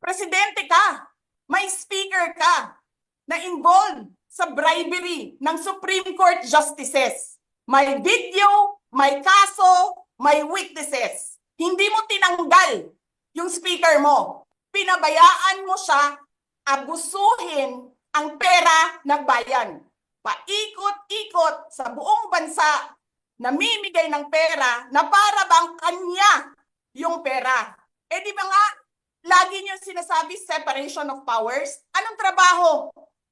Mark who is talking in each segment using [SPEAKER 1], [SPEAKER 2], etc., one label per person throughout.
[SPEAKER 1] Presidente ka, may speaker ka na involved sa bribery ng Supreme Court justices. May video, may kaso, may witnesses. Hindi mo tinanggal yung speaker mo. Pinabayaan mo siya abusuhin ang pera ng bayan. Paikot-ikot sa buong bansa, namimigay ng pera na para bang kanya yung pera. Eh di ba nga, lagi niyo sinasabi separation of powers? Anong trabaho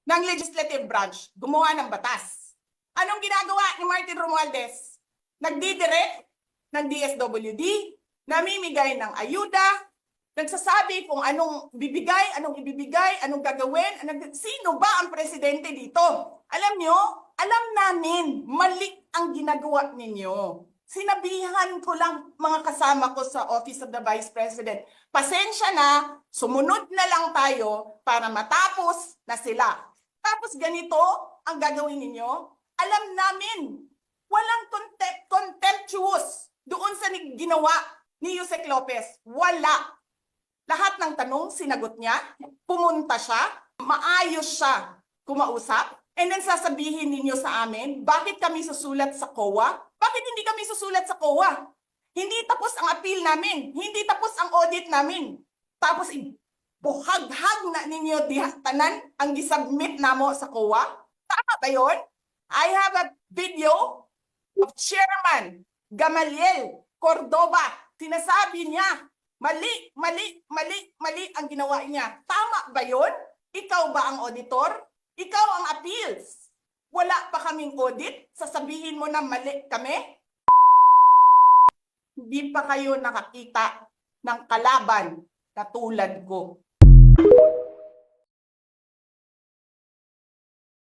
[SPEAKER 1] ng legislative branch? Gumawa ng batas. Anong ginagawa ni Martin Romualdez? Nagdidirect ng DSWD, namimigay ng ayuda, nagsasabi kung anong bibigay, anong ibibigay, anong gagawin, sino ba ang presidente dito? Alam nyo, alam namin, mali ang ginagawa ninyo. Sinabihan ko lang mga kasama ko sa Office of the Vice President, pasensya na, sumunod na lang tayo para matapos na sila. Tapos ganito ang gagawin ninyo? Alam namin, walang contemptuous doon sa ginawa ni Yusek Lopez. Wala. Lahat ng tanong, sinagot niya, pumunta siya, maayos siya kumausap, and then sasabihin ninyo sa amin, bakit kami susulat sa COA? Bakit hindi kami susulat sa COA? Hindi tapos ang appeal namin, hindi tapos ang audit namin. Tapos buhaghag na ninyo tanan ang gisubmit namo sa COA? Tama ba yun? I have a video of Chairman Gamaliel Cordoba. Sinasabi niya, mali ang ginawa niya. Tama ba yun? Ikaw ba ang auditor? Ikaw ang appeals. Wala pa kaming audit? Sasabihin mo na mali kami? Hindi pa kayo nakakita ng kalaban na tulad ko.